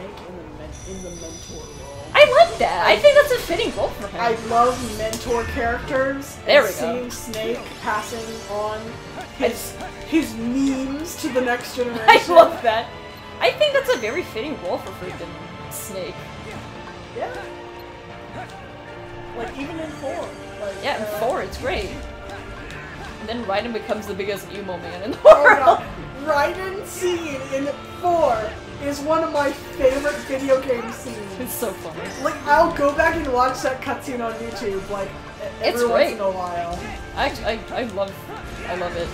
in the mentor role. I like that. I think that's a fitting role for him. I love mentor characters. There we and go. seeing Snake passing on his memes to the next generation. I love that. I think that's a very fitting role for freaking Snake. Yeah. Like even in 4. Like, Yeah, in 4, it's great. And then Raiden becomes the biggest emo man in the Oh world. god, Raiden scene in 4 is one of my favorite video game scenes. It's so funny. Like, I'll go back and watch that cutscene on YouTube, like, It's every once great. in a while. I love it.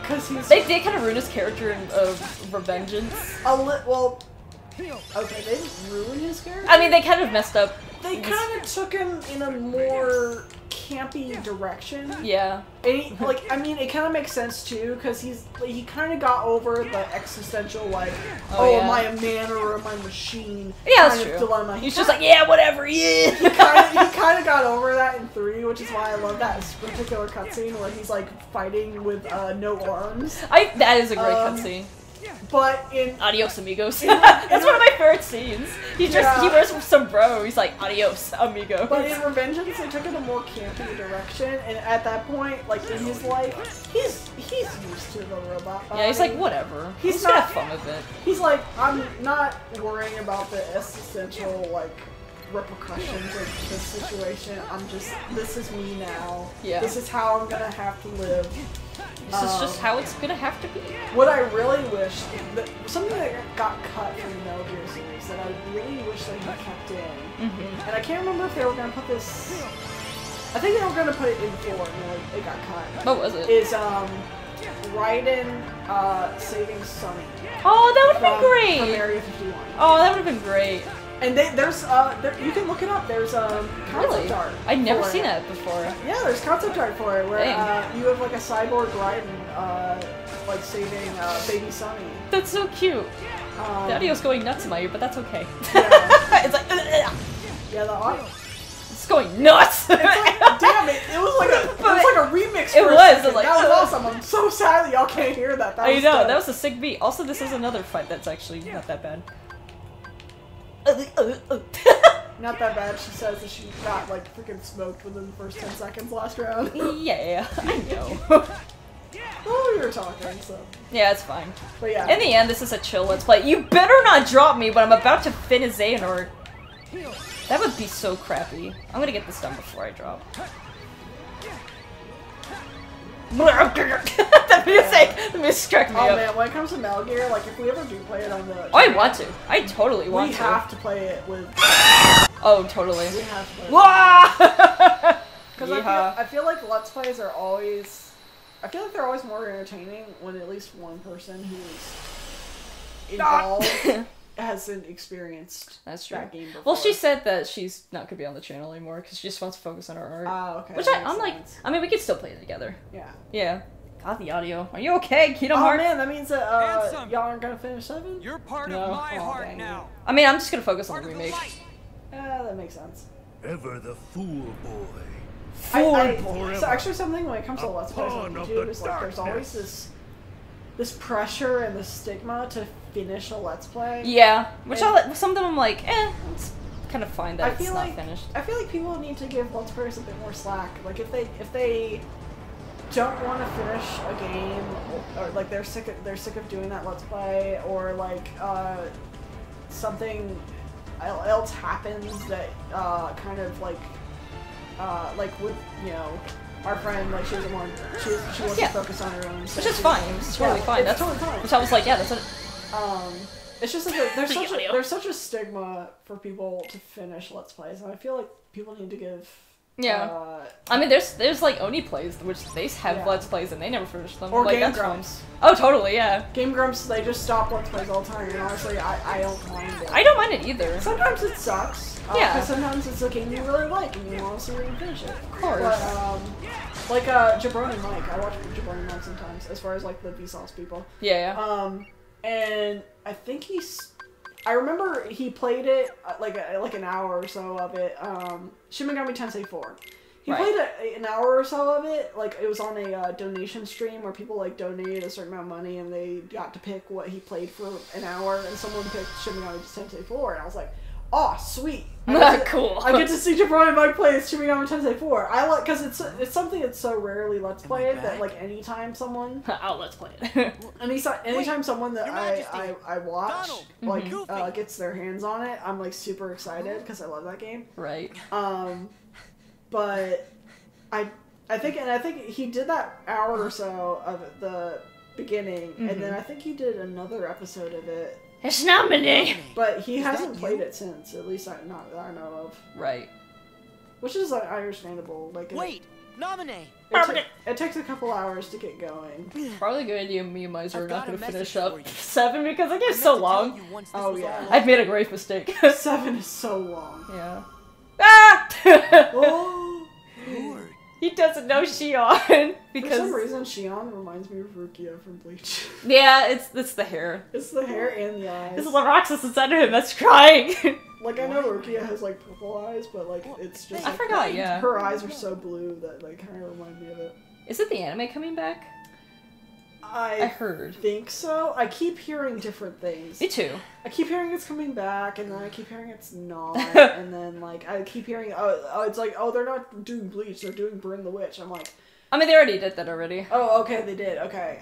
Cause he's They did kind of ruin his character in Revengeance. well, okay, they didn't ruin his character. I mean, they kind of messed up. They kind of took him in a more campy direction. Yeah. And he, like, I mean, it kind of makes sense too, because he kind of got over the existential, like, Oh, yeah. am I a man or am I a machine? Yeah, that's kind of true. dilemma. He's just like, yeah, whatever, yeah. He kind of got over that in 3, which is why I love that particular cutscene where he's like fighting with no arms. That is a great cutscene. But in Adios, amigos. That's one of my favorite scenes. He wears some bro. He's like, adios, amigo. But in Revengeance, they took it a more campy direction, and at that point, like in his life, he's used to the robot body. Yeah, he's like, whatever. He's He's gonna not- have fun with it. He's like, I'm not worrying about the existential like repercussions of this situation. I'm just, this is me now. Yeah. This is how I'm gonna have to live. This is just how it's gonna have to be. What I really wish, something that got cut from the Metal Gear series that I really wish they had kept in, and I can't remember if they were gonna put this. I think they were gonna put it in 4, and like, it got cut. What was it? Is Raiden saving Sonny Oh, that would have from been great. Area 51. Oh, that would have been great. And there's you can look it up. There's concept Really? art. I'd never for seen it. that before. Yeah, there's concept art for it where Dang. you have like a cyborg Raiden like saving baby Sonny. That's so cute. Um, The audio's going nuts in my ear, but that's okay. Yeah. It's like, Yeah, the audio. it's going nuts. It's like, damn it! It was like a remix. It For a was, second. it was like, that was ugh. awesome. I'm so sad that y'all can't hear that. I know, dope. that was a sick beat. Also, this is another fight that's actually not that bad. Not that bad. She says that she got like freaking smoked within the first 10 seconds last round. Yeah, I know. Oh, we were talking, so. Yeah, it's fine. But yeah. In the end, this is a chill let's play. You better not drop me when I'm about to finish Xehanort. That would be so crappy. I'm gonna get this done before I drop. The music cracked me Oh up. man, when it comes to Metal Gear, like if we ever do play it on the. Oh, I want to. I totally want we to. have to play it with. Oh, totally. We have to play it. Wah! Because Yeehaw. I feel like Let's Plays are always. I feel like they're always more entertaining when at least one person who's involved hasn't experienced That's true. that game before. Well, she said that she's not gonna be on the channel anymore because she just wants to focus on her art. Ah, okay. Which that I'm makes like, sense. I mean, we could still play it together. Yeah. Yeah. God, the audio. Are you okay, Kingdom Oh Hearts? man, that means that Handsome. y'all aren't gonna finish 7? You're part No. of my Oh, heart dang now. I mean, I'm just gonna focus on Part the of the remake. light. Yeah, that makes sense. Ever the fool boy. So actually something when it comes to Let's Plays on pawn of YouTube the is like there's always darkness. this pressure and this stigma to finish a Let's Play. Yeah. Which And- some of them I'm like, it's kind of fine that I it's feel not like finished. I feel like people need to give Let's Players a bit more slack. Like if they don't want to finish a game or like they're sick of doing that Let's Play or like something else happens that kind of like with our friend, like she wants Yeah. to focus on her own. Which is fine. It's totally fine. It's That's totally fine. Which I was like, yeah, that's what. It's just like The audio. there's such a stigma for people to finish Let's Plays, and I feel like people need to give Yeah. I mean, there's like Oni plays, which they have Yeah. Let's Plays and they never finish them. Or like, Game that's Grumps. fun. Oh, totally, yeah. Game Grumps, they just stop Let's Plays all the time, and honestly, I don't mind it. I don't mind it either. Sometimes it sucks. Yeah. Because sometimes it's a game you really like, and you want to see where you finish it. Of course. But, like, Jabroni Mike, I watch Jabroni Mike sometimes, as far as, like, the Vsauce people. Yeah, yeah. And I think I remember he played it, like an hour or so of it, Shin Megami Tensei 4. He Right. played an hour or so of it, like, it was on a donation stream where people, like, donated a certain amount of money and they got to pick what he played for an hour, and someone picked Shin Megami Tensei 4, and I was like, oh, sweet. Cool. I get to see Jabroni Mike play Shin Megami Tensei 4. I like, because it's something that's so rarely Let's Played that, like, anytime someone... Oh, let's play it. Anytime someone that Your Majesty, I watch, Donald, like, Goofy. gets their hands on it, I'm, like, super excited, because I love that game. Right. But I think he did that hour or so of the beginning, and then I think he did another episode of it, It's nominated! but he hasn't that played you? it since, at least not that I know of. Right. Which is, like, understandable. Like, Wait, nominate. it takes a couple hours to get going. Probably a good idea me and Miser are I've not got a gonna finish message up for you. 7 because I I get meant so to tell long. you once this Oh, was yeah. all I've made a grave mistake. 7 is so long. Yeah. Ah! Oh! Lord. He doesn't know Shion For because some reason, Shion reminds me of Rukia from Bleach. yeah, it's the hair. It's the hair and the eyes. This is what Roxas inside of him that's crying. Like, I know Rukia has, like, purple eyes, but, like, it's just... I like, forgot, yeah. Her eyes are so blue that, like, kind of remind me of it. Is it the anime coming back? I I heard. think so. I keep hearing different things. Me too. I keep hearing it's coming back, and then I keep hearing it's not, and then, like, I keep hearing, it's like, oh, they're not doing Bleach, they're doing Burn the Witch. I'm like, I mean, they already did that already. oh, okay, they did, okay.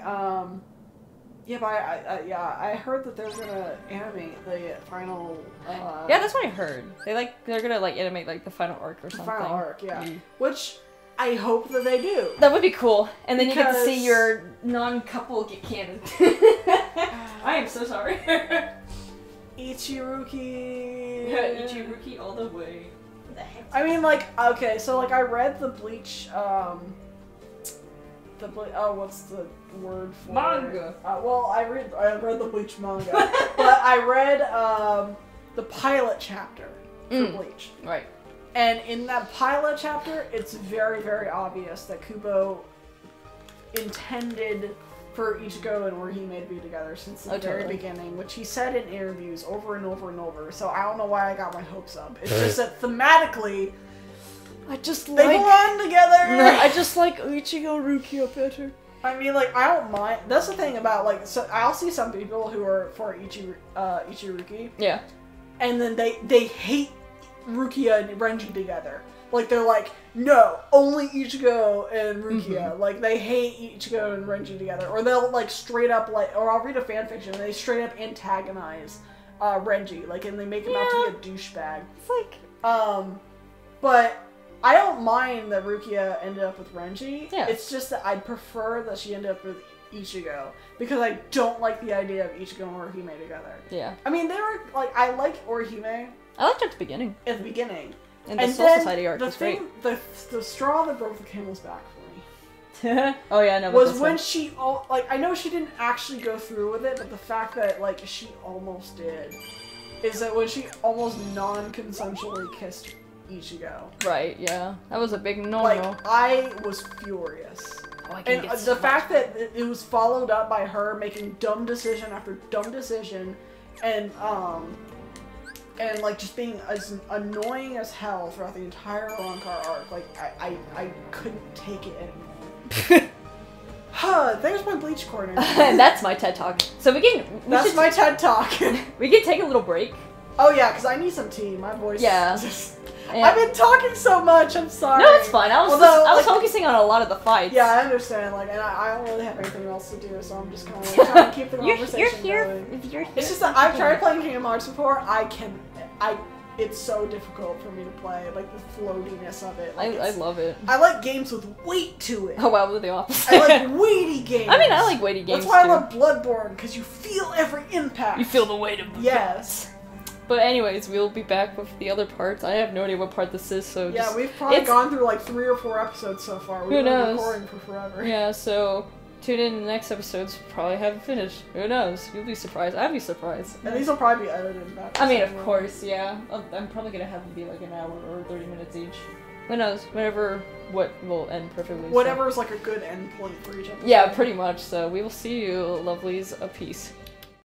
Yeah, but I heard that they're gonna animate the final, Yeah, that's what I heard. They're gonna like animate like the final arc or something. final arc, yeah. Which I hope that they do. That would be cool. And then you get to see Because- your non-couple get canon. I am so sorry. Ichiruki. Ichiruki all the way. What the heck? I mean, like, okay, so, like, I read the Bleach, what's the word for Manga. it? Well, I read the Bleach manga, but I read, the pilot chapter for Bleach. Right. And in that pilot chapter, it's very, very obvious that Kubo intended for Ichigo and Orihime to be together since the very totally. beginning, which he said in interviews over and over and over. So I don't know why I got my hopes up. It's just that thematically, I just they belong together. I just like Ichigo Rukia better. I mean, like, I don't mind. That's the thing about, like, so I'll see some people who are for Ichiruki, Yeah. and then they hate Rukia and Renji together. Like, they're like, no, only Ichigo and Rukia. Like, they hate Ichigo and Renji together. Or they'll, like, straight up, like, or I'll read a fanfiction, and they straight up antagonize Renji. Like, and they make him out to be a douchebag. It's like But I don't mind that Rukia ended up with Renji. Yeah. It's just that I'd prefer that she ended up with Ichigo. Because I don't like the idea of Ichigo and Orihime together. yeah. I mean, they were, like, I like Orihime I liked it at the beginning. at the beginning. And the And Soul then Society arc the was thing, the straw that broke the camel's back for me great. Oh yeah, no. but was this when one. she, like, I know she didn't actually go through with it, but the fact that, like, she almost did, is that when she almost non-consensually kissed Ichigo. Right, yeah. That was a big no-no. Like, I was furious. Oh, I can And get so the much- fact that it was followed up by her making dumb decision after dumb decision, and like just being as annoying as hell throughout the entire Rancor arc, like I couldn't take it anymore. Huh, there's my Bleach corner. And that's my TED Talk. So That's should, my TED Talk. we can take a little break. Oh yeah, because I need some tea. My voice. Yeah. And- I've been talking so much. I'm sorry. No, it's fine. I was Although, I was like, focusing on a lot of the fights. Yeah, I understand. Like, and I don't really have anything else to do, so I'm just kind of trying to keep the conversation you're here. going. If you're here. It's just that I've tried playing Kingdom Hearts before. It's so difficult for me to play. Like the floatiness of it. Like, I love it. I like games with weight to it. Oh wow, we're the opposite. I like weighty games. I mean, I like weighty games That's why too. I love Bloodborne, because you feel every impact. You feel the weight of the Yes. But anyways, we'll be back with the other parts. I have no idea what part this is, so Yeah, just, we've probably gone through like 3 or 4 episodes so far. We've been knows? recording for forever. yeah, so tune in the next episodes. Probably haven't finished. Who knows? You'll be surprised. I'd be surprised. And these will probably be edited back. I mean, of course, yeah. I'm probably gonna have them be like an hour or 30 minutes each. Who knows? What will end perfectly. Whatever is like a good end point for each episode. Yeah, pretty much. So we will see you, lovelies. A peace.